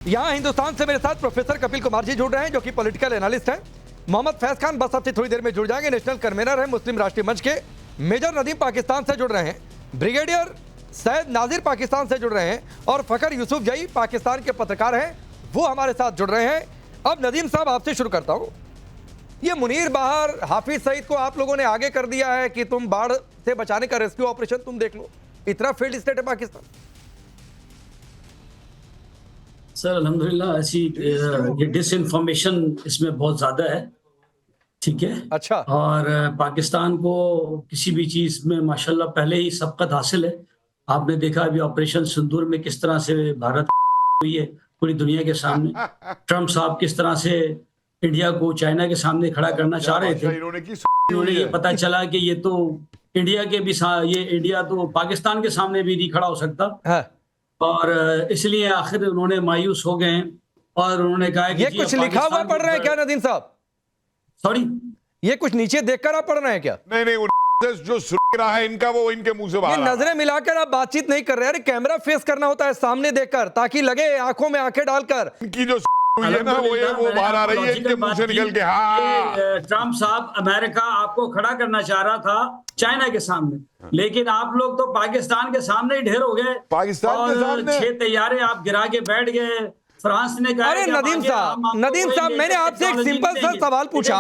यहाँ हिंदुस्तान से मेरे साथ प्रोफेसर कपिल कुमार जी जुड़ रहे हैं जो कि पॉलिटिकल एनालिस्ट हैं। मोहम्मद फैज खान बस आपसे थोड़ी देर में जुड़ जाएंगे, नेशनल कन्वीनर है मुस्लिम राष्ट्रीय मंच के। मेजर नदीम पाकिस्तान से जुड़ रहे हैं, ब्रिगेडियर सैयद नाजिर पाकिस्तान से जुड़ रहे हैं और फखर यूसुफजई पाकिस्तान के पत्रकार हैं, वो हमारे साथ जुड़ रहे हैं। अब नदीम साहब आपसे शुरू करता हूँ। ये मुनीर बाहर, हाफिज सईद को आप लोगों ने आगे कर दिया है कि तुम बाढ़ से बचाने का रेस्क्यू ऑपरेशन तुम देख लो, इतना फेल्ड स्टेट है पाकिस्तान। सर अल्हम्दुलिल्लाह ऐसी ये डिसइंफॉर्मेशन इसमें बहुत ज़्यादा है, ठीक है। अच्छा। और पाकिस्तान को किसी भी चीज़ में माशाल्लाह पहले ही सबकत हासिल है। आपने देखा अभी ऑपरेशन सिंदूर में किस तरह से भारत हुई है पूरी दुनिया के सामने। ट्रम्प साहब किस तरह से इंडिया को चाइना के सामने खड़ा करना चाह रहे थे। इन्होंने ये पता चला कि ये तो इंडिया के भी ये इंडिया तो पाकिस्तान के सामने भी नहीं खड़ा हो सकता हाँ। और इसलिए आखिर उन्होंने मायूस हो गए और उन्होंने कहा कि ये कुछ लिखा हुआ पढ़ रहे हैं क्या नदीम साहब? सॉरी, ये कुछ नीचे देखकर आप पढ़ रहे हैं क्या? नहीं वो जो सुन रहा है इनका वो इनके मुंह से बाहर नजरें मिलाकर आप बातचीत नहीं कर रहे हैं। अरे कैमरा फेस करना होता है सामने देखकर, ताकि लगे आंखों में आंखें डालकर। इनकी जो हुई है ना वो बाहर आ रही है इनके मुंह से निकल के। हाँ, ट्रम्प साहब अमेरिका आपको खड़ा करना चाह रहा था चाइना के सामने, लेकिन आप लोग तो पाकिस्तान के सामने ही ढेर हो गए। पाकिस्तान के सामने 6 तैयारे आप गिरा के बैठ गए। फ्रांस ने कहा। अरे नदीम साहब मैंने आपसे एक सिंपल सा सवाल पूछा,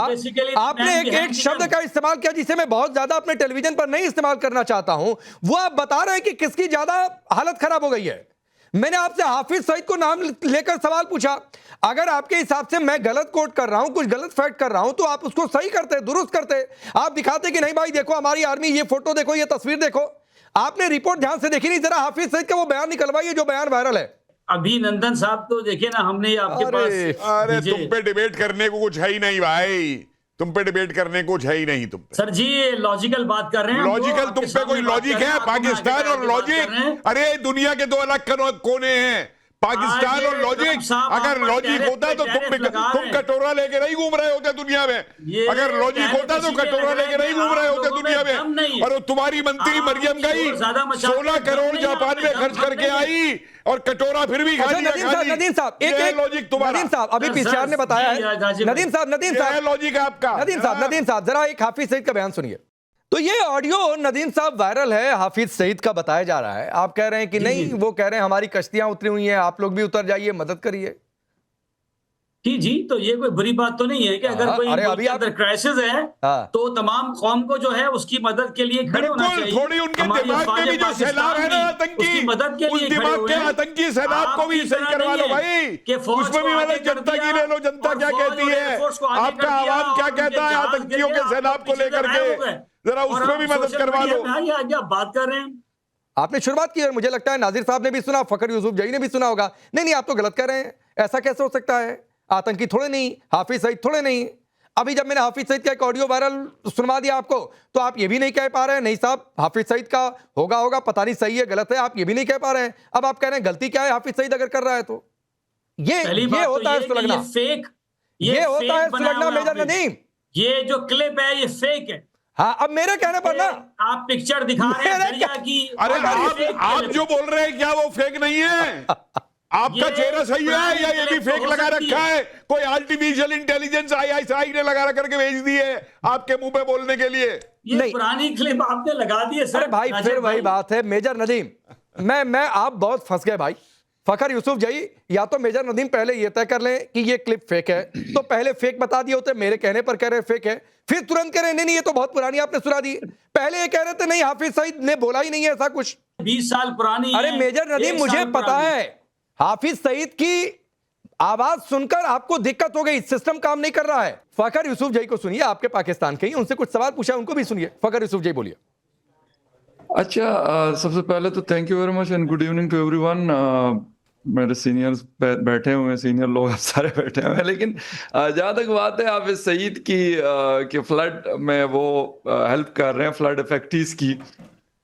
आपने एक शब्द का इस्तेमाल किया जिसे मैं बहुत ज्यादा अपने टेलीविजन पर नहीं इस्तेमाल करना चाहता हूं। वो आप बता रहे हैं कि किसकी ज्यादा हालत खराब हो गई है। मैंने आपसे हाफिज सईद को नाम लेकर सवाल पूछा। अगर आपके हिसाब से मैं गलत कोट कर रहा हूं, कुछ गलत फैक्ट कर रहा हूं, तो आप उसको सही करते, दुरुस्त करते। आप दिखाते कि नहीं भाई देखो हमारी आर्मी, ये फोटो देखो, ये तस्वीर देखो। आपने रिपोर्ट ध्यान से देखी नहीं, जरा हाफिज सईद का वो बयान निकलवाइए जो बयान वायरल है। अभिनंदन साहब तो देखिए ना, हमने आपके पास। अरे तुम पे डिबेट करने को कुछ है ही नहीं भाई, तुम पे डिबेट करने को कुछ है ही नहीं। तुम पे सर जी लॉजिकल बात कर रहे हैं। लॉजिकल तुम पे कोई लॉजिक है? पाकिस्तान और लॉजिक, अरे दुनिया के दो अलग कोने हैं, पाकिस्तान और लॉजिक। अगर लॉजिक होता तो तुम कटोरा लेके नहीं घूम रहे होते दुनिया में। अगर लॉजिक होता तो कटोरा लेके नहीं घूम रहे होते दुनिया में। और तुम्हारी मंत्री मरियम गई 16 करोड़ जापान में खर्च करके आई और कटोरा फिर भी खा लिया। नदीम साहब एक लॉजिक तुम्हारा। नदीम साहब अभी पीसीआर ने बताया है। नदीम साहब लॉजिक आपका। नदीम साहब जरा एक हाफिज सईद का बयान सुनिए। तो ये ऑडियो नदीम साहब वायरल है, हाफिज सईद का बताया जा रहा है। आप कह रहे हैं कि नहीं, वो कह रहे हैं हमारी कश्तियां उतरी हुई हैं, आप लोग भी उतर जाइए, मदद करिए। जी, तो ये कोई बुरी बात तो नहीं है कि अगर कोई अभी अंदर क्राइसिस है तो तमाम कौम को जो है उसकी मदद के लिए खड़े होना चाहिए। थोड़ी उनके दिमाग में भी जो सैलाब है ना आतंकी, मदद के लिए दिमाग के आतंकी सैलाब को भी सही करवा लो भाई। उसमें भी मतलब जनता की ले लो, जनता क्या कहती है, आपका आवाम क्या कहता है आतंकियों के सैलाब को लेकर के, जरा उसमें भी मदद करवा लो। क्या बात कर रहे हैं? आपने शुरुआत की है, मुझे लगता है नाजिर साहब ने भी सुना, फखर यूसुफजई ने भी सुना होगा। नहीं आप तो गलत कर रहे हैं, ऐसा कैसे हो सकता है? आतंकी थोड़े नहीं, हाफिज सईद थोड़े नहीं। अभी जब मैंने हाफिज सईद का एक ऑडियो वायरल सुनवा दिया आपको, तो आप ये भी नहीं कह पा रहे हैं नहीं साहब हाफिज सईद का होगा पता नहीं सही है गलत है, आप ये भी नहीं कह पा रहे हैं। अब आप कह रहे हैं गलती क्या है हाफिज सईद अगर कर रहा है तो? ये होता है सुलगना, ये होता है सुलगना मेजर नदीम। ये जो क्लिप है ये फेक है। हाँ, अब मेरे कहने पर ना आप पिक्चर दिखा रहे हैं दरिया की। अरे आप जो बोल रहे हैं क्या वो फेक नहीं है? आपका चेहरा सही है या ये भी फेक लगा रखा है? कोई आर्टिफिशियल इंटेलिजेंस आई ने लगा करके भेज दी है आपके मुंह पे बोलने के लिए? ये पुरानी क्लिप आपने लगा दी है सर। अरे भाई फिर वही बात है मेजर नदीम, मैं आप बहुत फंस गए भाई। फखर यूसुफजई, या तो मेजर नदीम पहले ये तय कर लें कि ये क्लिप फेक है, तो पहले फेक बता दिए होते, मेरे कहने पर कह रहे फेक है, फिर तुरंत कह रहे नहीं ये तो बहुत पुरानी आपने सुना दी। पहले ये कह रहे थे नहीं हाफिज सईद ने बोला ही नहीं है ऐसा कुछ, 20 साल पुरानी। अरे मेजर नदीम मुझे पता है हाफिज सईद की आवाज सुनकर आपको दिक्कत हो गई, सिस्टम काम नहीं कर रहा है। फखर यूसुफजई को सुनिए, आपके पाकिस्तान के ही, उनसे कुछ सवाल पूछा उनको भी सुनिए। फखर यूसुफजई बोलिए। अच्छा, सबसे पहले तो thank you very much and good evening to everyone. मेरे सीनियर्स बैठे हुए हैं, सीनियर लोग सारे बैठे हुए हैं, लेकिन जहाँ तक बात है हाफिज सईद की कि फ्लड में वो हेल्प कर रहे हैं, फ्लड इफेक्टीज की,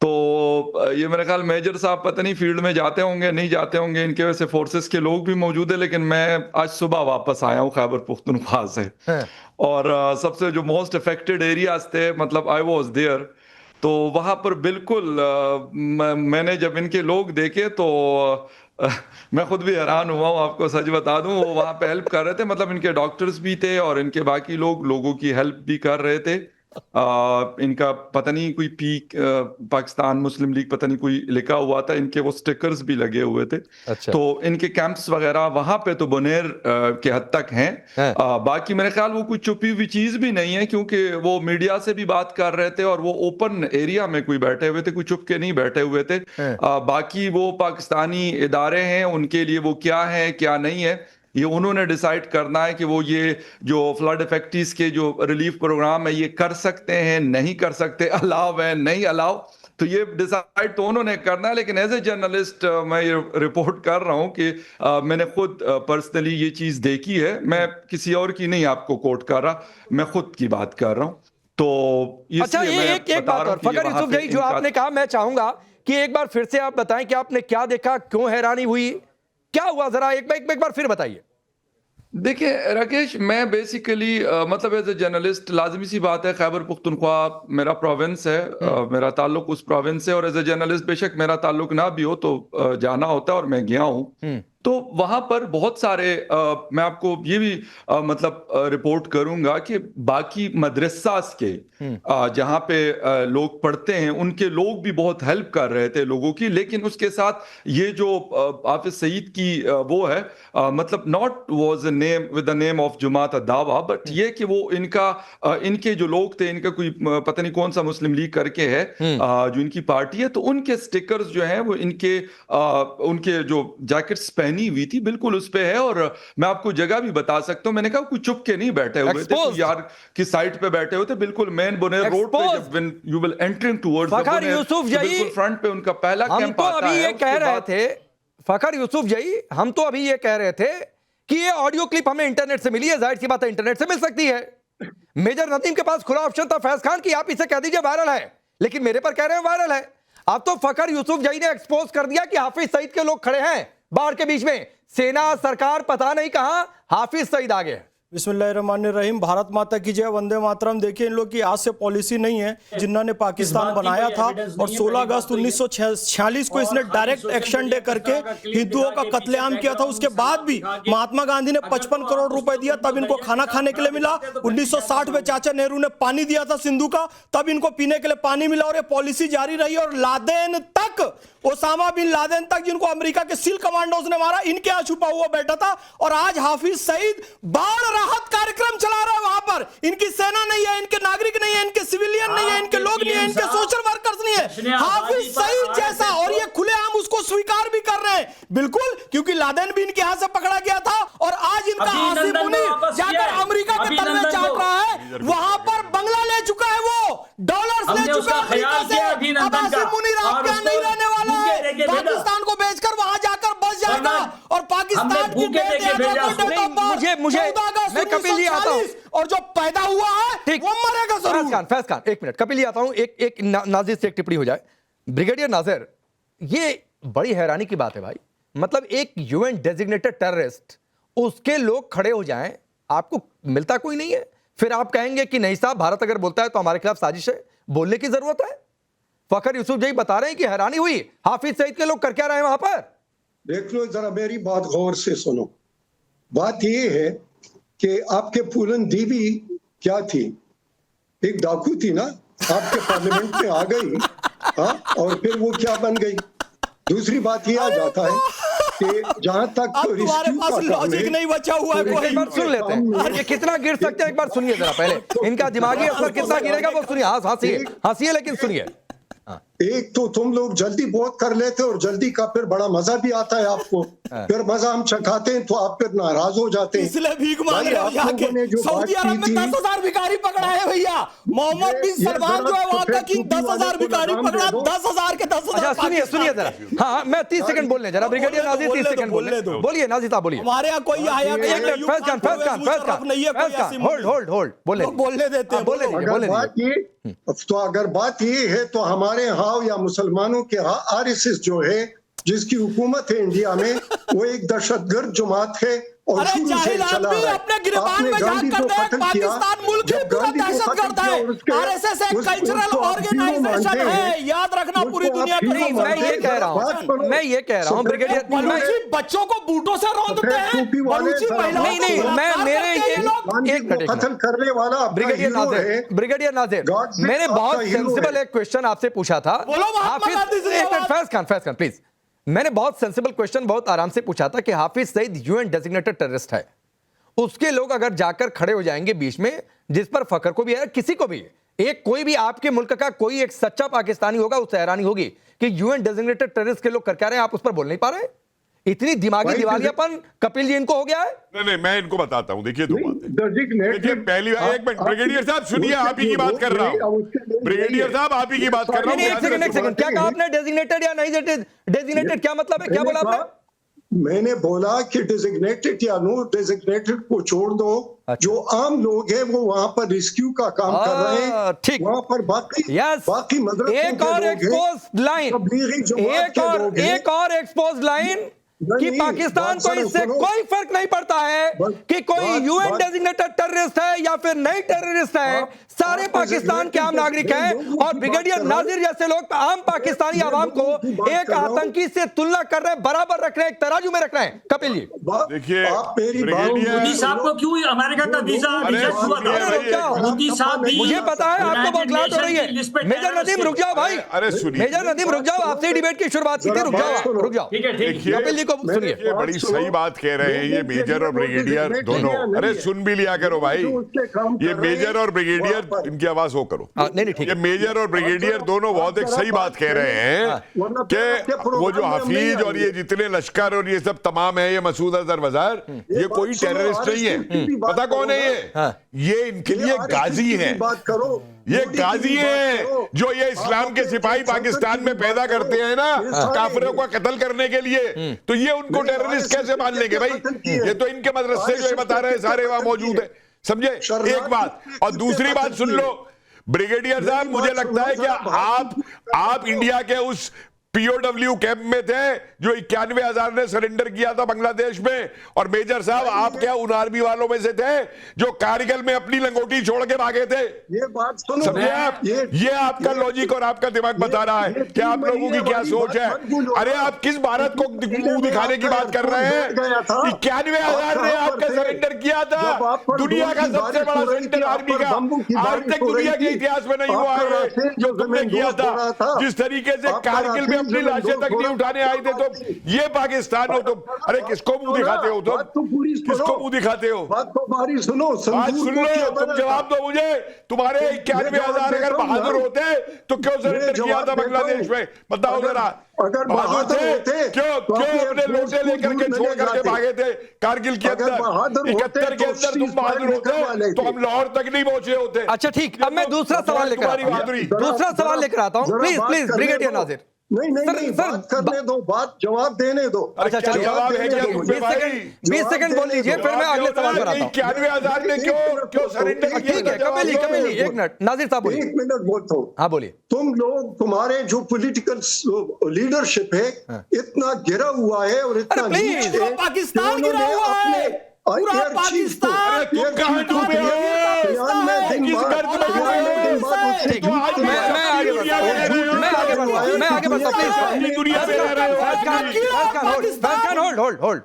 तो ये मेरे ख्याल मेजर साहब पता नहीं फील्ड में जाते होंगे नहीं जाते होंगे, इनके वजह से फोर्सेस के लोग भी मौजूद है। लेकिन मैं आज सुबह वापस आया हूँ खैबर पुख्तनख्वा से, और सबसे जो मोस्ट अफेक्टेड एरियाज थे, मतलब आई वाज देयर, तो वहाँ पर बिल्कुल मैंने जब इनके लोग देखे तो मैं खुद भी हैरान हुआ हूँ, आपको सच बता दूं। वो वहां पे हेल्प कर रहे थे, मतलब इनके डॉक्टर्स भी थे और इनके बाकी लोगों की हेल्प भी कर रहे थे। इनका पता नहीं कोई पाकिस्तान मुस्लिम लीग पता नहीं कोई लिखा हुआ था, इनके वो स्टिकर्स भी लगे हुए थे। अच्छा। तो इनके कैंप्स वगैरह वहां पे तो बुनेर के हद तक हैं। बाकी मेरे ख्याल वो कोई छुपी हुई चीज भी नहीं है, क्योंकि वो मीडिया से भी बात कर रहे थे और वो ओपन एरिया में कोई बैठे हुए थे, कोई छुप के नहीं बैठे हुए थे। बाकी वो पाकिस्तानी इदारे हैं, उनके लिए वो क्या है क्या नहीं है ये उन्होंने डिसाइड करना है कि वो ये जो फ्लड इफेक्टीज के जो रिलीफ प्रोग्राम है ये कर सकते हैं नहीं कर सकते, अलाउ है नहीं अलाउ, तो ये डिसाइड तो उन्होंने करना है। लेकिन एज ए जर्नलिस्ट मैं ये रिपोर्ट कर रहा हूं कि मैंने खुद पर्सनली ये चीज देखी है, मैं किसी और की नहीं आपको कोट कर रहा, मैं खुद की बात कर रहा हूं। तो अच्छा, ये एक बात और फखर यूसुफ जई, जो आपने कहा, मैं चाहूंगा कि एक बार फिर से आप बताएं कि आपने क्या देखा, क्यों हैरानी हुई, क्या हुआ, जरा एक बार फिर बताइए। देखिए राकेश, मैं बेसिकली मतलब एज ए जर्नलिस्ट लाजमी सी बात है, खैबर पुख्तनख्वा मेरा प्रोविंस है, मेरा ताल्लुक उस प्रोविंस से, और एज ए जर्नलिस्ट बेशक मेरा ताल्लुक ना भी हो तो जाना होता है और मैं गया हूं। तो वहां पर बहुत सारे मैं आपको ये भी मतलब रिपोर्ट करूंगा कि बाकी मदरसास के जहां पे लोग पढ़ते हैं उनके लोग भी बहुत हेल्प कर रहे थे लोगों की। लेकिन उसके साथ ये जो हाफिज सईद की वो है, मतलब not was a name with the name of Jamaat Dawa, but ये कि वो इनके जो लोग थे, इनका कोई पता नहीं कौन सा मुस्लिम लीग करके है जो इनकी पार्टी है, तो उनके स्टिकर्स जो हैं वो उनके जो जैकेट्स पहनी हुई थी बिल्कुल उस पे है। और मैं आपको जगह भी बता सकता हूं, मैंने कहा कोई चुप के नहीं बैठे हुए थे, कोई यार की साइड पे बैठे हुए थे, बिल्कुल मेन बुनेर रोड पे, जब when you will entering towards the Buner, Yusuf जई, बिल्कुल फ्रंट पे उनका पहला कैंप आता है। अभी ये कह रहे थे फखर यूसुफ जई, हम तो अभी ये कह रहे थे कि ये ऑडियो क्लिप हमें इंटरनेट से मिली है, जाहिर सी बात है इंटरनेट से मिल सकती है। मेजर नदीम के पास खुला ऑप्शन था फैज खान की, आप इसे कह दीजिए वायरल है, लेकिन मेरे पर कह रहे हैं वायरल है। अब तो फखर यूसुफ जई ने एक्सपोज कर दिया कि हाफिज सईद के लोग खड़े हैं बाढ़ के बीच में, सेना सरकार पता नहीं कहां, हाफिज सईद आगे है। बिस्मिल्लाहिर्रहमानिर्रहीम, भारत माता की जय, वंदे मातरम। देखिए, इन लोग की आज से पॉलिसी नहीं है। जिन्ना ने पाकिस्तान बनाया था और 16 अगस्त 1946 को इसने डायरेक्ट एक्शन डे करके हिंदुओं का कत्लेआम किया था। उसके बाद भी महात्मा गांधी ने 55 करोड़ रुपए दिया, तब इनको खाना खाने के लिए मिला। 1960 में चाचा नेहरू ने पानी दिया था सिंधु का, तब इनको पीने के लिए पानी मिला, और ये पॉलिसी जारी रही। और लादेन तक, ओसामा बिन लादेन तक, जिनको अमेरिका के सील कमांडोज ने मारा, इनके यहां छुपा हुआ बैठा था। और आज हाफिज सईद बाढ़ राहत कार्यक्रम चला रहा है वहां पर। इनकी सेना नहीं है, इनके नागरिक नहीं है, इनके सिविलियन नहीं है, इनके लोग नहीं है, इनके सोशल वर्कर्स नहीं है। हाफिज सईद जैसा, और ये खुलेआम उसको स्वीकार भी कर रहे हैं, बिल्कुल, क्योंकि लादेन भी इनके हाथ से पकड़ा गया था। और आज इनका आसिफ मुनीर जाकर अमेरिका के तल में चाट रहा है, वहां पर बंगला ले चुका है, वो डॉलर्स ले चुका है अमेरिका से। अब आसिफ मुनीर आपके यहां नहीं रहने वाला है, पाकिस्तान को बेचकर वहां जाकर बस जाएगा। और पाकिस्तान की मुझे मैं कपिल जी आता हूं, और जो पैदा हुआ है वो मरेगा जरूर। फैज खान, एक मिनट, कपिल जी आता हूं, एक नाजिर से एक टिप्पणी हो जाए। ब्रिगेडियर नाजिर, ये बड़ी हैरानी की बात है भाई, मतलब एक यूएन डेजिग्नेटेड टेररिस्ट, उसके लोग खड़े हो जाएं, आपको मिलता कोई नहीं है, फिर आप कहेंगे कि नहीं साहब, भारत अगर बोलता है तो हमारे खिलाफ साजिश है, बोलने की जरूरत है। फखर यूसुफ जई बता रहे हैं कि हैरानी हुई, हाफिज सईद के लोग कर क्या रहे हैं वहां पर। देख लो, जरा मेरी बात गौर से सुनो। बात यह है कि आपके पूरन दीवी क्या थी, एक डाकू थी ना, आपके पार्लियामेंट में आ गई, हाँ, और फिर वो क्या बन गई। दूसरी बात यह आ जाता है कि जहां तक तुम्हारे पास लॉजिक नहीं बचा हुआ है। एक बार सुन लेते हैं, ये कितना गिर सकते हैं, एक बार सुनिए जरा, पहले इनका दिमागी असर कितना गिरेगा वो सुनिए। हंसिए लेकिन सुनिए। एक तो तुम लोग जल्दी बहुत कर लेते हो, और जल्दी का फिर बड़ा मजा भी आता है आपको, फिर मजा हम चखाते हैं तो आप फिर नाराज हो जाते हैं। इसलिए भीख मांग रहे हो जाके। सऊदी अरब में 10,000 भिखारी पकड़ा है भैया, मोहम्मद बिन सलमान जो है वहां का किंग 10,000 भिखारी पकड़ा, 10,000 के 10,000। सुनिए जरा, हाँ, मैं 30 सेकंड बोलने जरा, ब्रिगेडियर नाजिर 30 सेकंड बोलने दो। बोलिए नाजिर साहब, बोलिए। हमारे यहाँ कोई आया होल्ड बोलने देते हैं। तो अगर बात ये है तो हमारे यहाँ या मुसलमानों के यहाँ आरएसएस जो है जिसकी हुकूमत है इंडिया में, वो एक दहशतगर्द जमात है और अरे शुरू से जाहिल चला आदमी है। अपने गिरबान आपने में गांधी जान को करते हैं कत्ल किया, पाकिस्तान मुल्क ही जब पूरा गांधी को दहशत कत्ल करता किया है। और उसके- आरएसएस एक उसको कल्चरल आप ऑर्गेनाइजेशन मानते है, हैं। याद रखना पूरी उसको दुनिया आप को नहीं, मैं ये कह रहा हूं, मैं ये कह रहा हूं ब्रिगेडियर, बलूची बच्चों को बूटों से रौंदते हैं, टोपी वाले बलूची जरा महिलाओं नहीं, को नहीं, बलात्कार मैं- मेरे करते हैं एक- ये लोग। गांधी एक मिनट, को कत्ल करने वाला आपका ब्रिगेडियर हीरो नाजिर, है। ब्रिगेडियर नाजिर, गॉडसे मैंने आपका बहुत हीरो सेंसिबल है। एक क्वेश्चन आपसे पूछा था। बोलो महात्मा गांधी से एक मिनट, जवाब। फैज खान प्लीज। मैंने बहुत सेंसिबल क्वेश्चन बहुत आराम से पूछा था कि Hafiz Saeed UN designated terrorist है, उसके लोग अगर जाकर खड़े हो जाएंगे बीच में, जिस पर फखर को भी है, किसी को भी, एक कोई भी आपके मुल्क का कोई एक सच्चा पाकिस्तानी होगा, उससे हैरानी होगी कि यूएन डेजिग्नेटेड टेररिस्ट के लोग कर क्या रहे हैं, आप उस पर बोल नहीं पा रहे। इतनी दिमागी भाई, दिवालियापन कपिल जी इनको हो गया है। नहीं, मैं इनको बताता हूं, देखिए दो बातें। Designated- देखिए पहली बात, एक मिनट ब्रिगेडियर साहब सुनिए, आप ही की बात कर रहा हूं। ब्रिगेडियर साहब आप ही की बात कर रहा हूं। नहीं, एक सेकंड, क्या कहा आपने? डेजिग्नेटेड या नहीं डेजिग्नेटेड, क्या मतलब है, क्या बोला आपने? मैंने बोला कि डेजिग्नेटेड या नो डेजिग्नेटेड को छोड़ दो, जो आम लोग हैं वो वहां पर रेस्क्यू का काम कर रहे हैं। ठीक। वहां पर बाकी यस, बाकी मदरसों एक के और लोग हैं, एक्सपोज लाइन, तबलीगी जमात के लोग हैं। एक और एक्सपोज लाइन कि नहीं, पाकिस्तान को बात इससे सुनो। कोई फर्क नहीं पड़ता है कि कोई यूएन डेजिग्नेटेड टेररिस्ट है या फिर नहीं टेररिस्ट है, सारे पाकिस्तान के आम नागरिक हैं। और ब्रिगेडियर नाजिर जैसे लोग आम पाकिस्तानी आवाम को एक आतंकी से तुलना कर रहे हैं, बराबर रख रहे हैं, एक तराजू में रख रहे हैं। कपिल जी देखिए, आप मेरी बात ब्रिगेडियर- सुनो। मोदी साहब को क्यों अमेरिका का वीजा अरे रिजेक्ट हुआ सुनिए था? भाई, मोदी साहब भी मुझे पता है आपको यूनाइटेड बौखलाहट हो रही नेशन की लिस्ट पे है। मेजर टेररिस्ट नदीम थे। रुक जाओ भाई, अरे सुनिए, मेजर नदीम रुक जाओ, आपसे डिबेट की शुरुआत की थी, रुक जाओ, रुक जाओ। ठीक है, ठीक है। देखिए, कपिल जी को सुनिए। ये बड़ी सही बात कह रहे हैं ये मेजर और ब्रिगेडियर दोनों। अरे सुन भी लिया करो भाई, ये मेजर और ब्रिगेडियर, इनकी आवाज हो करो। नहीं ठीक ये है। मेजर और ब्रिगेडियर दोनों बहुत एक सही बात कह रहे हैं कि वो जो हफीज और ये जितने लश्कर और ये सब तमाम है, ये मसूद अजहर वज़ार, ये कोई टेररिस्ट नहीं है। पता कौन है ये इनके लिए गाजी है। बात करो, ये गाजी है जो ये इस्लाम के सिपाही पाकिस्तान में पैदा करते हैं ना, काफिरों को कत्ल करने के लिए, तो ये उनको टेररिस्ट कैसे मान लेंगे भाई? ये तो इनके मदरसे जो बता रहे हैं सारे वहां मौजूद है, समझे? एक बात। और दूसरी बात सुन लो ब्रिगेडियर साहब, मुझे लगता है कि आप इंडिया के उस पीओडब्ल्यू कैंप में थे जो 91,000 ने सरेंडर किया था बांग्लादेश में, और मेजर साहब आप क्या उन आर्मी वालों में से थे जो कारगिल में अपनी लंगोटी छोड़ के भागे थे? ये बात सुनो, समझे आप? ये आपका लॉजिक और आपका दिमाग बता रहा है कि आप लोगों की क्या सोच है। अरे आप किस भारत को मुंह दिखाने की बात कर रहे हैं? 91,000 ने आपका सरेंडर किया था, दुनिया का सबसे बड़ा सेंटर आर्मी का, आज तक दुनिया के इतिहास में नहीं हुआ है जो तुमने किया था। जिस तरीके से कारगिल में अपनी लाशें तक नहीं उठाने आए थे, तो ये पाकिस्तान हो तुम। अरे किसको मुंह दिखाते हो तुम? किसको मुंह दिखाते हो? बात तो हमारी सुनो, बात सुन लो, तुम जवाब दो मुझे। तुम्हारे 91,000 अगर बहादुर होते तो क्यों सरेंडर किया था बांग्लादेश में? बताओ जरा। अगर बहादुर थे, क्यों अपने लोटे लेकर के छोड़ करके भागे थे कारगिल के अंदर? 71 के अंदर तुम बहादुर होते तो हम लाहौर तक नहीं पहुंचे होते। अच्छा ठीक, अब मैं दूसरा सवाल लेकर आता हूं, दूसरा सवाल लेकर आता हूं, प्लीज प्लीज ब्रिगेडियर नाजिर। नहीं, बात करने दो, बात जवाब देने दो। अच्छा चलिए, जवाब है क्या तुम पे भाई? 20 सेकंड बोल लीजिए, फिर मैं अगले सवाल पर आता हूं। 91,000 ने क्यों सरेंडर किया? ठीक है, कपिल जी, एक मिनट, नाजिर साहब बोलिए। 1 मिनट बोलता हूँ। हाँ बोलिए। तुम लोग, तुम्हारे जो पॉलिटिकल लीडरशिप है इतना गिरा हुआ है और इतना अरे please, नीच है पूरा पाकिस्तान कि गिरा हुआ उन्होंने है। अपने पूरा एयर चीफ को- पाकिस्तान, तुम कहाँ डूबे हो? किस गर्द में डूबे हो? ठीक, मैं आगे बढ़ता हूं, मैं आगे बढ़ता हूं, मैं आगे बढ़ता हूं, प्लीज। दुनिया में रह रहे हो होल्ड,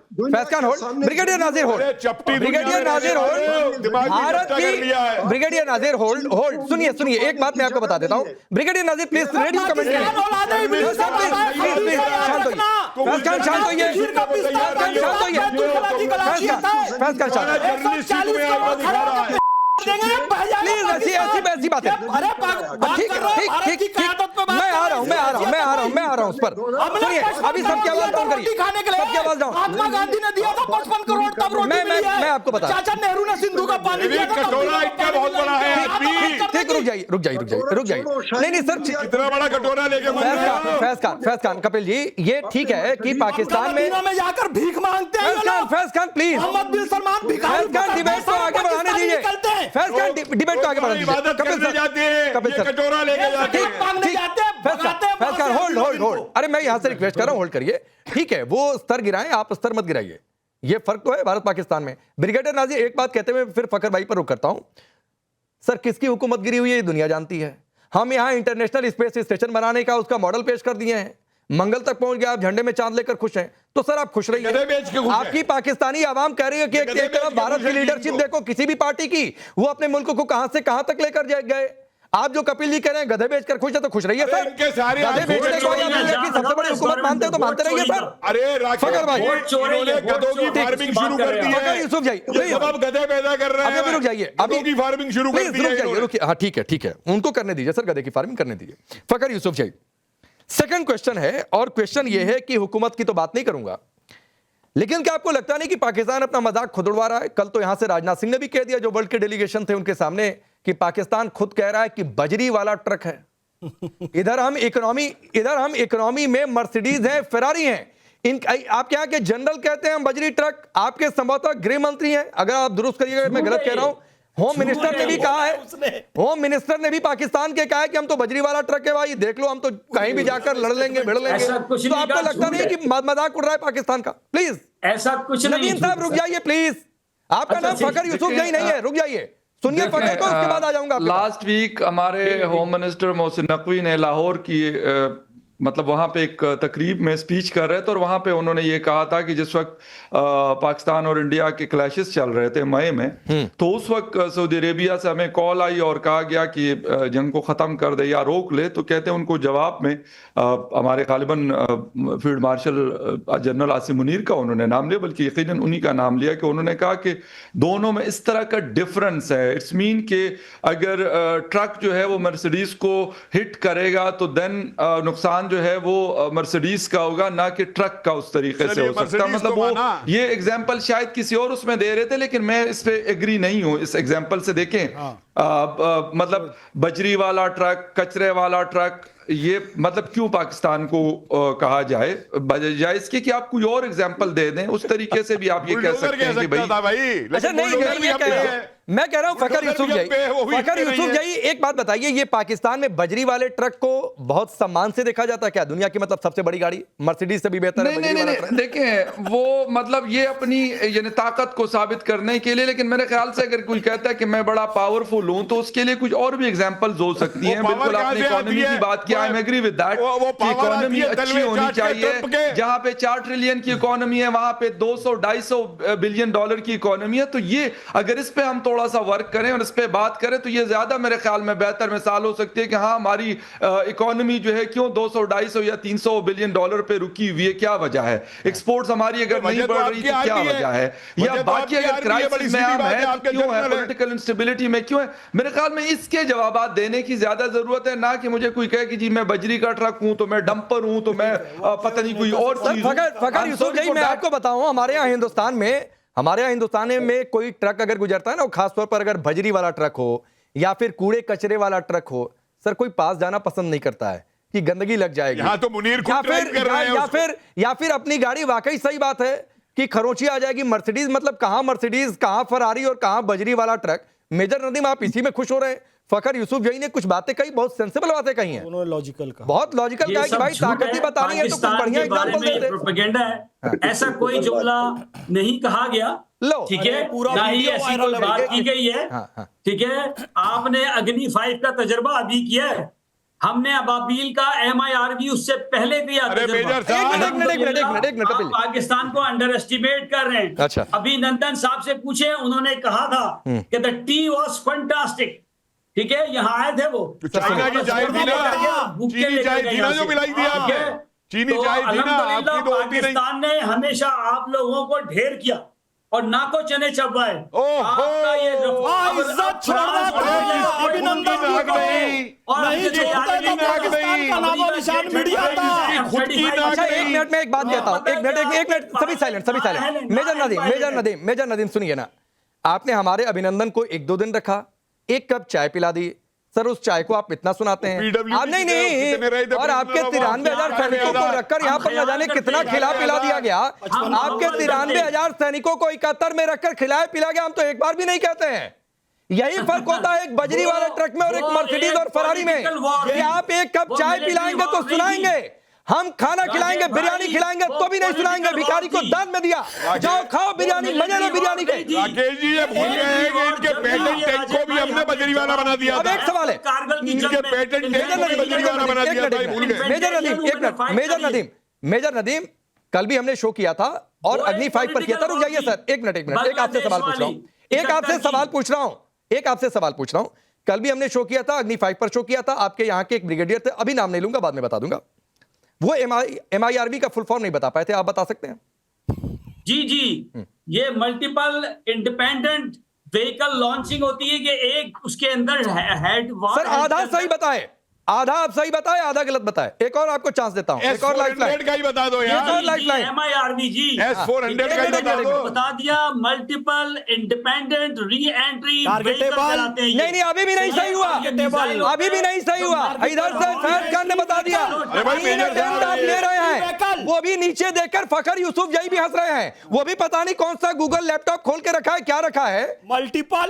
ब्रिगेडियर नाजिर होल्ड, चपटी ब्रिगेडियर नाजिर होल्ड, दिमाग में भारत चर्चा कर लिया है। की ब्रिगेडियर नाजिर होल्ड, सुनिए एक बात मैं आपको बता देता हूं। Brigadier Nazir please radio commentary, please शांत होइए, फैज खान शांत होइए, फैज खान शांत, जर्नलिस्ट तुम्हें आगे दिखा रहा है। प्लीज ऐसी बात है। ठीक, मैं आ रहा हूं उस पर। सुनिए, अभी सबकी आवाज डाउन करिए, सबकी आवाज डाउन। महात्मा गांधी ने दिया था 55 करोड़, तब रोटी मिली है। मैं आपको बता, चाचा नेहरू ने सिंधु का पानी दिया था, कटोरा इतना बहुत बड़ा है आदमी। ठीक, रुक जाइए। नहीं सर, इतना बड़ा कटोरा लेके फैज खान, कपिल जी, ये ठीक है कि पाकिस्तान में मदीना में जाकर भीख मांगते हैं ये लोग। फैज खान प्लीज, मोहम्मद बिन सलमान भिखारी, फैज खान डिबेट को आगे बढ़ाने दीजिए, फैज खान डिबेट को आगे बढ़ाने दीजिए। इबादत करने जाते हैं, ये कटोरा लेके जाते हैं। फैज खान होल्ड, होल्ड, अरे मैं यहां से रिक्वेस्ट कर रहा हूं, होल्ड करिए, ठीक है, वो स्तर गिराएं, आप स्तर मत गिराइए, ये फर्क तो है भारत पाकिस्तान में। ब्रिगेडियर नाज़िर एक बात कहते हुए फिर फखर भाई पर रुक करता हूं, सर किसकी हुकूमत गिरी हुई है ये दुनिया जानती है। हम यहां इंटरनेशनल स्पेस स्टेशन बनाने का उसका मॉडल पेश कर दिए हैं, मंगल तक पहुंच गया, आप झंडे में चांद लेकर खुश हैं, तो सर आप खुश रहिए। आपकी पाकिस्तानी आवाम कह रही है कि एक तरफ भारत की लीडरशिप देखो किसी भी पार्टी की, वो अपने मुल्क को कहां से कहां तक लेकर गए। आप जो कपिल जी कह रहे हैं गधे बेचकर खुश है तो खुश रहिए सर, गधे बेचने को या दुनिया की सबसे बड़ी हुकूमत मानते हो तो मानते रहिए सर। अरे फखर भाई इन्होंने गधों की फार्मिंग शुरू कर दी है, यूसुफ भाई सब अब गधे पैदा कर रहे हैं, अभी रुक जाइए, गधों की फार्मिंग शुरू कर दी है, रुकिए, हाँ ठीक है, उनको करने दीजिए सर, गधे की फार्मिंग करने दीजिए। फखर यूसुफ भाई सेकंड क्वेश्चन है, और क्वेश्चन ये है कि हुकूमत की तो बात नहीं करूंगा, लेकिन क्या आपको लगता नहीं कि पाकिस्तान अपना मजाक खुद उड़वा रहा है? कल तो यहां से राजनाथ सिंह ने भी कह दिया, जो वर्ल्ड के डेलीगेशन थे उनके सामने, कि पाकिस्तान खुद कह रहा है कि बजरी वाला ट्रक है। इधर हम इकोनॉमी में मर्सिडीज हैं, फेरारी हैं, आपके यहाँ के जनरल कहते हैं हम बजरी ट्रक, आपके संभवतः गृह मंत्री हैं, अगर आप दुरुस्त करिएगा मैं गलत कह रहा हूं, होम मिनिस्टर ने भी कहा है, होम मिनिस्टर ने भी पाकिस्तान के कहा है कि हम तो बजरी वाला ट्रक है भाई, देख लो हम तो कहीं भी जाकर लड़ लेंगे भिड़ लेंगे। तो आपको लगता नहीं कि मजाक उड़ रहा है पाकिस्तान का? प्लीज ऐसा कुछ नहीं। नदीम साहब रुक जाइए प्लीज, आपका नाम फखर यूसुफ जही नहीं है, रुक जाइए, सुनिए फखर को, उसके बाद आ जाऊंगा। लास्ट वीक हमारे होम मिनिस्टर मोहसिन नकवी ने लाहौर की मतलब वहां पे एक तकरीब में स्पीच कर रहे थे, और वहां पे उन्होंने ये कहा था कि जिस वक्त पाकिस्तान और इंडिया के क्लैशेस चल रहे थे मई में, तो उस वक्त सऊदी अरेबिया से हमें कॉल आई और कहा गया कि जंग को ख़त्म कर दे या रोक ले। तो कहते हैं उनको जवाब में हमारे गालिबन field marshal general Asim Munir का उन्होंने नाम लिया, बल्कि यकीनन उन्हीं का नाम लिया, कि उन्होंने कहा कि दोनों में इस तरह का डिफरेंस है। इट्स मीन कि अगर ट्रक जो है वो मर्सिडीज को हिट करेगा तो देन नुकसान जो है वो मर्सिडीज का होगा, ना कि ट्रक का उस तरीके से हो सकता। मतलब वो ये एग्जांपल शायद किसी और उसमें दे रहे थे, लेकिन मैं इस पे एग्री नहीं हूं इस एग्जांपल से। देखें मतलब बजरी वाला ट्रक, कचरे वाला ट्रक, ये मतलब क्यों पाकिस्तान को कहा जाए, बजाय इसके कि आप कोई और एग्जांपल दे दें, उस तरीके से भी आप ये कह सकते हैं कि भाई। अच्छा नहीं, मैं कह रहा हूं फखर यूसुफ जही एक बात बताइए, ये पाकिस्तान में बजरी वाले ट्रक को बहुत सम्मान से देखा जाता है क्या? दुनिया की मतलब सबसे बड़ी गाड़ी मर्सिडीज से भी बेहतर है बजरी वाला ट्रक? देखें वो मतलब ये अपनी यानी ताकत को साबित करने के लिए, लेकिन मेरे ख्याल से अगर कोई कहता है कि मैं बड़ा पावरफुल हूं तो उसके लिए कुछ और भी एग्जांपल्स हो सकती हैं। बिल्कुल आपने इकोनॉमी की बात की, I am agree with that, economy अच्छी होनी चाहिए। जहां पे 4 ट्रिलियन की इकोनॉमी है वहां पे 200-250 बिलियन डॉलर की इकोनॉमी है, तो ये अगर इस पे हम थोड़ा सा वर्क करें और इस पे बात करें तो ये ज्यादा मेरे ख्याल में बेहतर मिसाल हो सकती है कि हाँ हमारी इकोनॉमी जो है क्यों 200-250 या 300 बिलियन डॉलर पे रुकी हुई है, क्या वजह है? एक्सपोर्ट्स हमारी अगर नहीं बढ़ रही तो क्या वजह है? या बाकी अगर क्राइसिस में हम है तो क्यों है, पॉलिटिकल इंस्टेबिलिटी में क्यों है? मेरे ख्याल में इसके जवाब देने की ज्यादा जरूरत है, ना कि मुझे कोई कहे कि जी मैं बजरी का ट्रक हूं तो मैं डंपर हूं तो मैं पता नहीं कोई और चीज। फखर यूसुफ जही मैं आपको बताऊं, हमारे यहाँ हिंदुस्तान में कोई ट्रक अगर गुजरता है ना, खासतौर पर अगर बजरी वाला ट्रक हो या फिर कूड़े कचरे वाला ट्रक हो, सर कोई पास जाना पसंद नहीं करता है कि गंदगी लग जाएगी। यहाँ तो मुनीर या फिर अपनी गाड़ी, वाकई सही बात है कि खरोंची आ जाएगी। मर्सिडीज मतलब कहां मर्सिडीज, कहां फरारी और कहां बजरी वाला ट्रक। मेजर नदीम आप इसी में खुश हो रहे हैं। फखर यूसुफ जही ने कुछ बातें कही, बहुत सेंसिबल बातें कही हैं, उन्होंने लॉजिकल कहा, बहुत लॉजिकल कहा कि भाई ताकत ही बतानी है तो कुछ बढ़िया एग्जांपल दे दे। प्रोपेगेंडा है, ऐसा कोई जुमला नहीं कहा गया, ठीक है, ना ही ऐसी कोई बात की गई है, ठीक है। आपने अग्नि 5 का तजर्बा अभी किया है, हमने अबाबील का MIRV उससे पहले दिया तजर्बा। पाकिस्तान को अंडर एस्टिमेट कर रहे हैं। अच्छा। अभिनंदन साहब से पूछे, उन्होंने कहा था कि द टी वॉज फंटास्टिक, ठीक है, यहाँ आए थे वो, चाइना की चाय थी ना, चीनी चाय थी ना जो मिलाई थी आपने, चीनी चाय थी ना आपकी, तो पाकिस्तान ने हमेशा आप लोगों को ढेर किया और ना को चने चबाए। आपका ये इज्जत छोड़ना था, अभिनंदन एक मिनट में एक बात कहता हूं, एक मिनट सभी साइलेंट। मेजर नदीम सुनिए ना, आपने हमारे अभिनंदन को 1-2 दिन रखा, 1 कप चाय पिला दी, सर उस चाय को आप इतना सुनाते हैं। आप नहीं, और आपके 93,000 सैनिकों को रखकर यहाँ पर न जाने कितना खिला पिला दिया गया। आपके 93,000 सैनिकों को 71 में रखकर खिलाया पिला गया, हम तो एक बार भी नहीं कहते हैं। यही फर्क होता है एक बजरी वाले ट्रक में और एक मर्सिडीज और फरारी में, कि आप 1 कप चाय पिलाएंगे तो सुनाएंगे, हम खाना खिलाएंगे, बिरयानी खिलाएंगे तो भी नहीं सुनाएंगे, भिखारी को दान में दिया, जाओ खाओ बिरयानी, मजे लो बिरयानी के। राकेश जी ये भूल गए हैं कि इनके पेटेंट टैंक को भी हमने बजरीवाला बना दिया अब था। एक सवाल है, इनके पेटेंट टैंक को भी बजरीवाला बना दिया था, भूल गए। मेजर नदीम, कल भी हमने शो किया था और अग्नि 5 पर किया था। रुक जाइए सर, एक मिनट, एक आपसे सवाल पूछ रहा हूं, एक आपसे सवाल पूछ रहा हूं। कल भी हमने शो किया था, अग्नि 5 पर शो किया था, आपके यहां के एक ब्रिगेडियर थे, अभी नाम नहीं लूंगा, बाद में बता दूंगा, वो MIRV का फुल फॉर्म नहीं बता पाए थे, आप बता सकते हैं? जी ये मल्टीपल इंडिपेंडेंट व्हीकल लॉन्चिंग होती है कि एक उसके अंदर हेड सर आधा सही बताए, आधा आप सही बताए, आधा गलत बताए। एक और आपको चांस देता हूं, एक और लाइफलाइन का ही बता दो यार, MIRV जी S-400 का ही बता दो। बता दिया, मल्टीपल इंडिपेंडेंट री एंट्री नहीं, अभी भी नहीं सही हुआ, अभी भी नहीं सही हुआ। इधर से फैज खान ने बता दिया, आप ले रहे हैं, वो भी नीचे देखकर फखर यूसुफ जई भी हंस रहे हैं, वो भी पता नहीं कौन सा गूगल लैपटॉप खोल के रखा है, क्या रखा है। मल्टीपल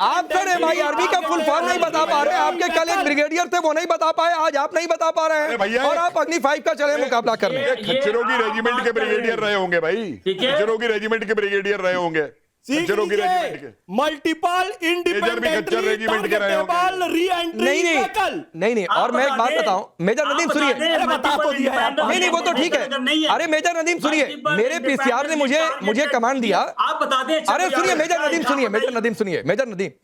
आप सर MIRV का फुल फॉर्म नहीं बता पा रहे, आपके कल एक ब्रिगेडियर थे वो नहीं बता पाए, आज आप नहीं बता पा रहे हैं, और आप अग्नि 5 का चले मुकाबला करने। खच्चरों की रेजिमेंट के ब्रिगेडियर रहे होंगे भाई, खच्चरों की रेजिमेंट के ब्रिगेडियर रहे होंगे, खच्चरों की रेजिमेंट के मल्टीपल इंडिपेंडेंट नहीं, और मैं एक बात बताऊं, मेजर नदीम सुनिए, नहीं वो तो ठीक है, अरे मेजर नदीम सुनिए, मेरे पीसीआर ने मुझे कमांड दिया, आप बता दें। अरे सुनिए मेजर नदीम सुनिए,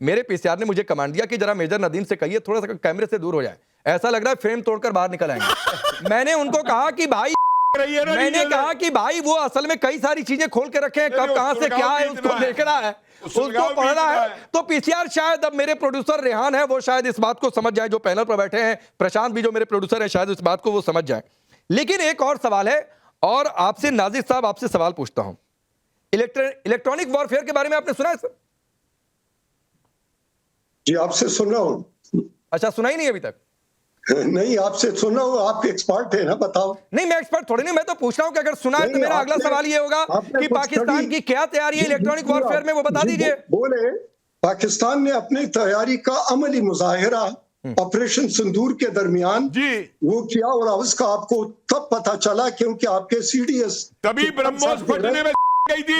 मेरे पीसीआर ने मुझे कमांड दिया कि जरा मेजर नदीम से कहिए थोड़ा सा कैमरे से दूर हो जाए, ऐसा लग रहा है फ्रेम तोड़कर बाहर निकल आएंगे। मैंने उनको कहा कि भाई, वो असल में कई सारी चीजें खोल के रखे हैं, कब कहां से क्या है उसको देखना है, उसको पढ़ना है। तो पीसीआर शायद, अब मेरे प्रोड्यूसर रेहान है, वो शायद इस बात को समझ जाए, जो पैनल पर बैठे हैं, प्रशांत भी जो मेरे प्रोड्यूसर है, शायद इस बात को वो समझ जाए। लेकिन एक और सवाल है, और आपसे नाजिर साहब आपसे सवाल पूछता हूं, इलेक्ट्रॉनिक वॉरफेयर के बारे में आपने सुना है सर? जी आपसे सुन रहा हूं। अच्छा, सुना ही नहीं अभी तक? नहीं, आपसे सुन रहा हूं, आप एक्सपर्ट है ना, बताओ। नहीं, मैं एक्सपर्ट थोड़ी नहीं, मैं तो पूछ रहा हूं कि अगर सुना है तो मेरा अगला सवाल ये होगा कि पाकिस्तान की क्या तैयारी है इलेक्ट्रॉनिक वॉरफेयर में, वो बता दीजिए। बोले पाकिस्तान ने अपनी तैयारी का अमली मुजाहिरा ऑपरेशन सिंदूर के दरमियान जी वो किया, और उसका आपको तब पता चला क्योंकि आपके CDS तभी ब्रह्मोस फटने में गई थी।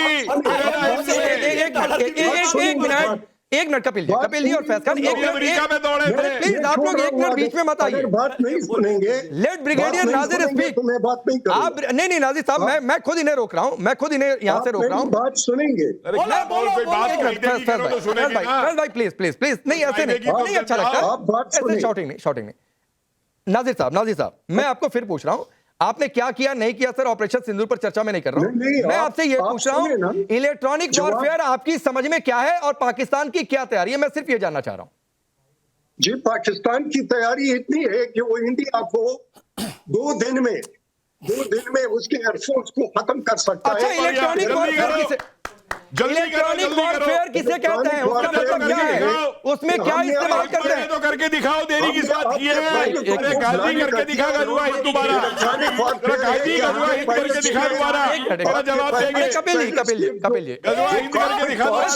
एक मिनट कपिल जी और फैज खान, एक अमेरिका में दौड़े थे। प्लीज आप लोग एक मिनट बीच में मत आइए, बात नहीं सुनेंगे, लेट ब्रिगेडियर नाजिर स्पीक। तो मैं बात नहीं करूंगा। आप नहीं नाजिर साहब, मैं खुद इन्हें रोक रहा हूं, मैं खुद इन्हें यहां से रोक रहा हूं। बात सुनेंगे। अरे क्या बोल, कोई बात नहीं देगी करो तो सुनेंगे ना। भाई प्लीज नहीं, ऐसे नहीं अच्छा लगता, आप बात ऐसे सुनिए। शॉटिंग नहीं। नाजिर साहब मैं आपको फिर पूछ रहा हूं, आपने क्या किया नहीं किया सर, ऑपरेशन सिंदूर पर चर्चा में नहीं कर रहा हूं, मैं आपसे ये पूछ रहा हूं इलेक्ट्रॉनिक वॉरफेयर आपकी समझ में क्या है और पाकिस्तान की क्या तैयारी है, मैं सिर्फ ये जानना चाह रहा हूं। जी पाकिस्तान की तैयारी इतनी है कि वो इंडिया को 2 दिन में उसके एयरफोर्स को खत्म कर सकता अच्छा, है। इलेक्ट्रॉनिक वॉरफेयर किसे कहते हैं, उसका मतलब क्या है, उसमें क्या इस्तेमाल करते हैं? तो करके दिखाओ, देरी की बात की है। अरे गाजी करके दिखा गजवा हिट दोबारा, गाजी गजवा हिट करके दिखा दोबारा, थोड़ा जवाब देंगे। कपिल जी गजवा हिट करके दिखा हमारा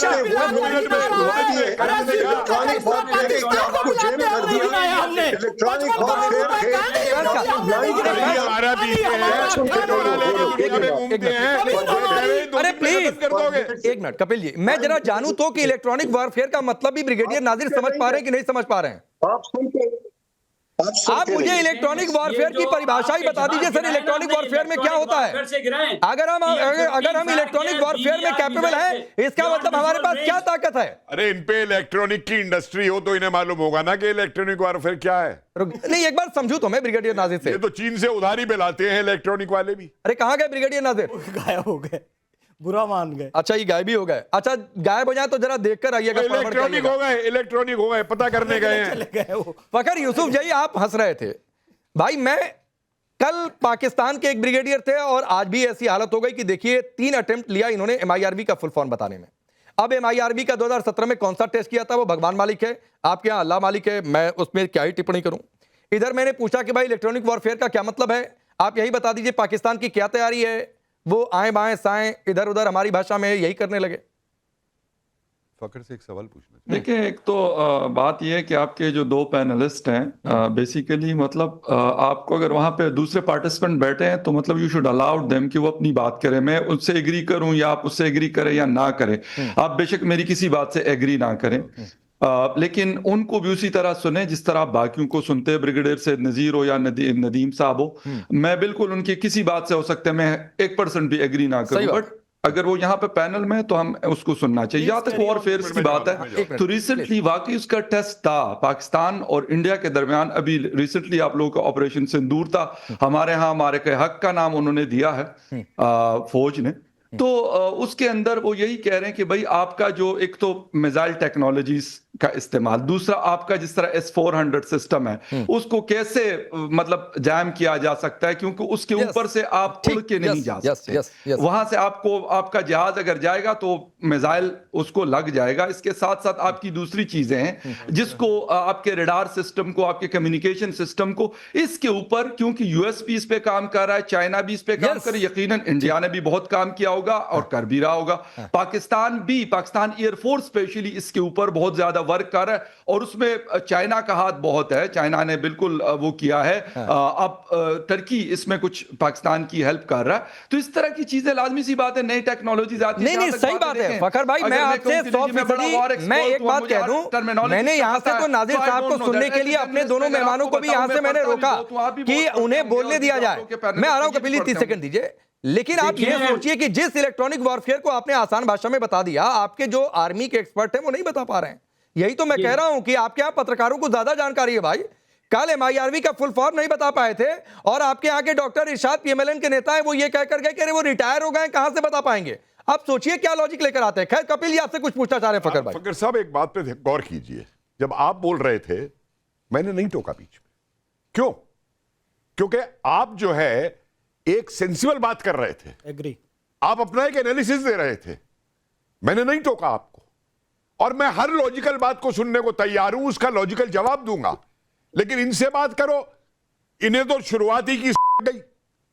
अरे प्लीज एक मिनट कपिल जी, मैं जरा जानूं तो कि इलेक्ट्रॉनिक वॉरफेयर का मतलब भी ब्रिगेडियर नाजिर समझ पा रहे हैं कि नहीं समझ पा रहे हैं? आप मुझे इलेक्ट्रॉनिक वॉरफेयर की परिभाषा ही बता दीजिए सर, इलेक्ट्रॉनिक वॉरफेयर में क्या होता है? अगर हम इलेक्ट्रॉनिक वॉरफेयर में कैपेबल हैं, इसका मतलब हमारे पास क्या ताकत है? अरे इन पे इलेक्ट्रॉनिक की इंडस्ट्री हो तो इन्हें मालूम होगा ना कि इलेक्ट्रॉनिक वॉरफेयर क्या है। नहीं, एक बार समझू तो मैं ब्रिगेडियर नाजिर से। ये तो चीन से उधारी पे लाते हैं इलेक्ट्रॉनिक वाले भी। अरे कहां गए ब्रिगेडियर नाजिर? गायब हो गए, बुरा मान गए। अच्छा, ये गायब ही हो गए। अच्छा, गायब हो जाए तो जरा देखकर आइएगा। इलेक्ट्रॉनिक हो गए, पता करने गए हैं। फखर यूसुफ जई आप हंस रहे थे भाई, मैं कल पाकिस्तान के एक ब्रिगेडियर थे और आज भी ऐसी हालत हो गई कि देखिए 3 अटेम्प्ट लिया इन्होंने MIRV का फुल फॉर्म बताने में। अब MIRV का 2017 में कौन सा टेस्ट किया था वो भगवान मालिक है, आपके यहाँ अल्लाह मालिक है, मैं उसमें क्या ही टिप्पणी करूं। इधर मैंने पूछा कि भाई इलेक्ट्रॉनिक वॉरफेयर का क्या मतलब है, आप यही बता दीजिए, पाकिस्तान की क्या तैयारी है। वो आए बाएं साएं इधर उधर हमारी भाषा में यही करने लगे। फकर से एक सवाल पूछना चाहिए। देखिए, एक तो बात यह है कि आपके जो दो पैनलिस्ट हैं, बेसिकली मतलब आपको अगर वहां पे दूसरे पार्टिसिपेंट बैठे हैं तो मतलब यू शुड अलाउ देम कि वो अपनी बात करें। मैं उससे एग्री करूं या आप उससे एग्री करें या ना करें, आप बेशक मेरी किसी बात से एग्री ना करें, लेकिन उनको भी उसी तरह सुने जिस तरह आप बाकियों को सुनते हैं, ब्रिगेडियर से नजीर हो या नदीम साहब हो। मैं बिल्कुल उनकी किसी बात से हो सकता है मैं 1% भी एग्री ना करूं, बट अगर वो यहाँ पे पैनल में है तो हम उसको सुनना चाहिए। जहां तक वॉरफेयर की बात है तो रिसेंटली वाकई उसका टेस्ट था पाकिस्तान और इंडिया के दरमियान। अभी रिसेंटली आप लोगों का ऑपरेशन सिंदूर था, हमारे यहाँ हमारे के हक का नाम उन्होंने दिया है फौज ने। तो उसके अंदर वो यही कह रहे हैं कि भाई आपका जो एक तो मिसाइल टेक्नोलॉजीज का इस्तेमाल, दूसरा आपका जिस तरह S-400 सिस्टम है उसको कैसे मतलब जैम किया जा सकता है, क्योंकि उसके ऊपर से आप उड़ के नहीं जा सकते। वहां से आपको आपका जहाज अगर जाएगा तो मिसाइल उसको लग जाएगा। इसके साथ साथ आपकी दूसरी चीजें हैं जिसको आपके रडार सिस्टम को, आपके कम्युनिकेशन सिस्टम को, इसके ऊपर क्योंकि यूएस भी इस पे काम कर रहा है, चाइना भी इस पे काम कर रहा है, यकीनन इंडिया ने भी बहुत काम किया होगा और कर भी रहा होगा। पाकिस्तान एयरफोर्स स्पेशली इसके ऊपर बहुत ज्यादा वर्क कर रहा है और उसमें चाइना का हाथ बहुत है। चाइना ने बिल्कुल वो किया है। अब टर्की इसमें कुछ पाकिस्तान की हेल्प कर रहा है। तो इस तरह की चीजें लाजमी सी बात है, नई टेक्नोलॉजीज आती है। नहीं, सही बात है फखर भाई। मैं आपसे 100% मैं एक बात कह दूं, मैंने यहां से तो नाजिर साहब को सुनने के लिए अपने दोनों मेहमानों को भी यहां से मैंने रोका कि उन्हें बोलने दिया जाए। मैं आ रहा हूं, कपिल जी 30 सेकंड दीजिए। लेकिन आप ये सोचिए कि जिस इलेक्ट्रॉनिक वॉरफेयर को आपने आसान भाषा में बता दिया, आपके जो आर्मी के एक्सपर्ट हैं वो नहीं बता पा रहे हैं। यही तो मैं कह रहा हूं कि आपके यहाँ पत्रकारों को ज्यादा जानकारी है भाई। कल MIRV का फुल फॉर्म नहीं बता पाए थे और आपके यहाँ के डॉक्टर इरशाद PMLN के नेता हैं, वो ये कहकर गए कि अरे वो रिटायर हो गए, कहां से बता पाएंगे। आप सोचिए क्या लॉजिक लेकर आते हैं। खैर कपिल जी आपसे कुछ पूछना चाह रहे हैं फकर भाई। फकर साहब एक बात पे गौर कीजिए, जब आप बोल रहे थे मैंने नहीं टोका बीच में। क्यों? क्योंकि आप जो है एक सेंसिबल बात कर रहे थे, एग्री, आप अपना एक एनालिसिस दे रहे थे, मैंने नहीं टोका आपको। और मैं हर लॉजिकल बात को सुनने को तैयार हूं, उसका लॉजिकल जवाब दूंगा। लेकिन इनसे बात करो, इन्हें तो शुरुआत ही की गई,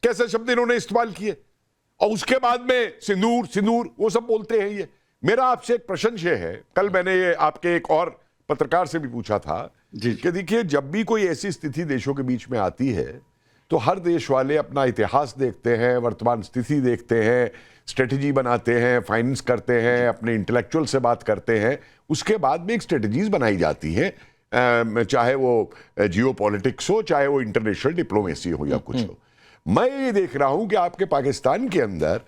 कैसे शब्द इन्होंने इस्तेमाल किए, और उसके बाद में सिंदूर वो सब बोलते हैं। ये मेरा आपसे एक प्रश्न है, कल मैंने ये आपके एक और पत्रकार से भी पूछा था कि देखिए जब भी कोई ऐसी स्थिति देशों के बीच में आती है तो हर देश वाले अपना इतिहास देखते हैं, वर्तमान स्थिति देखते हैं, स्ट्रेटजी बनाते हैं, फाइनेंस करते हैं, अपने इंटेलेक्चुअल से बात करते हैं, उसके बाद में एक स्ट्रेटजीज बनाई जाती है, चाहे वो जियो पॉलिटिक्स हो, चाहे वो इंटरनेशनल डिप्लोमेसी हो या कुछ हो। मैं ये देख रहा हूं कि आपके पाकिस्तान के अंदर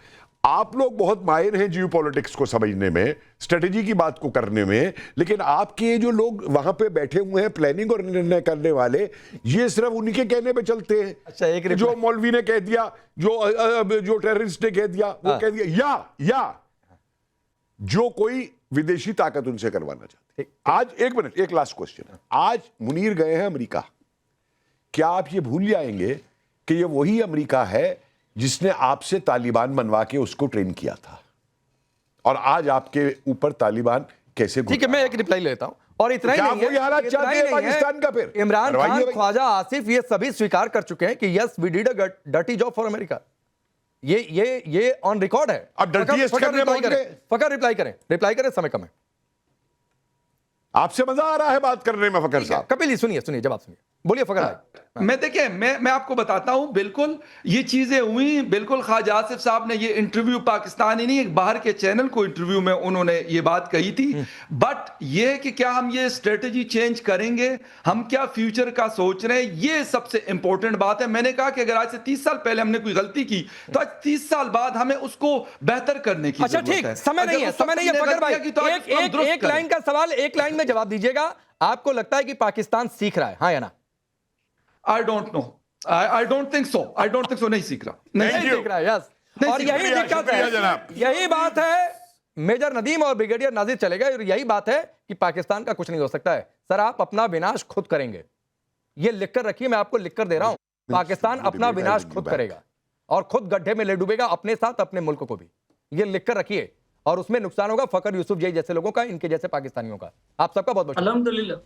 आप लोग बहुत माहिर हैं जियो पॉलिटिक्स को समझने में, स्ट्रेटजी की बात को करने में, लेकिन आपके जो लोग वहां पे बैठे हुए हैं प्लानिंग और निर्णय करने वाले, ये सिर्फ उनके कहने पे चलते हैं। अच्छा, एक जो मौलवी ने कह दिया, जो टेररिस्ट ने कह दिया, वो कह दिया, या जो कोई विदेशी ताकत उनसे करवाना चाहती। आज एक मिनट, एक लास्ट क्वेश्चन। आज मुनीर गए हैं अमेरिका, क्या आप ये भूल जाएंगे कि ये वही अमेरिका है जिसने आपसे तालिबान बनवा के उसको ट्रेन किया था, और आज आपके ऊपर तालिबान कैसे? ठीक है, मैं एक रिप्लाई लेता हूं। और इतना ही नहीं है, हालात चाहते हैं पाकिस्तान का, फिर इमरान खान, ख्वाजा आसिफ, ये सभी स्वीकार कर चुके हैं कि yes we did a dirty job for America. ये ऑन रिकॉर्ड है। अब डर्टीएस्ट करने पहुंच गए। फकर रिप्लाई करें, समय कम है। आपसे मजा आ रहा है बात करने में फकर साहब। कपिल जी सुनिए, जवाब सुनिए, बोलिए फकर भाई। मैं देखिए, मैं आपको बताता हूं, बिल्कुल ये चीजें हुई। बिल्कुल ख्वाजा आसिफ साहब ने ये इंटरव्यू पाकिस्तानी नहीं, एक बाहर के चैनल को इंटरव्यू में उन्होंने ये बात कही थी। बट ये है कि क्या हम ये स्ट्रेटजी चेंज करेंगे, हम क्या फ्यूचर का सोच रहे हैं, ये सबसे इंपॉर्टेंट बात है। मैंने कहा कि अगर आज से 30 साल पहले हमने कोई गलती की तो आज 30 साल बाद हमें उसको बेहतर करने की जरूरत है। अच्छा ठीक, समय नहीं है फकर भाई। एक लाइन का सवाल एक लाइन में जवाब दीजिएगा। आपको लगता है कि पाकिस्तान सीख रहा है, हाँ या ना? I don't know, I don't think so, नहीं सीख रहा, नहीं सीख रहा है। यस, और यही दिक्कत है, यही बात है। मेजर नदीम और ब्रिगेडियर नाजिर चले गए और यही बात है कि पाकिस्तान का कुछ नहीं हो सकता है। सर आप अपना विनाश खुद करेंगे, ये लिखकर रखिए, मैं आपको लिखकर दे रहा हूं। पाकिस्तान अपना विनाश खुद करेगा और खुद गड्ढे में ले डूबेगा, अपने साथ अपने मुल्क को भी। ये लिखकर रखिए, और उसमें नुकसान होगा फकर यूसुफ जैसे लोगों का, इनके जैसे पाकिस्तानियों का। आप सबका बहुत बहुत अल्हम्दुलिल्लाह।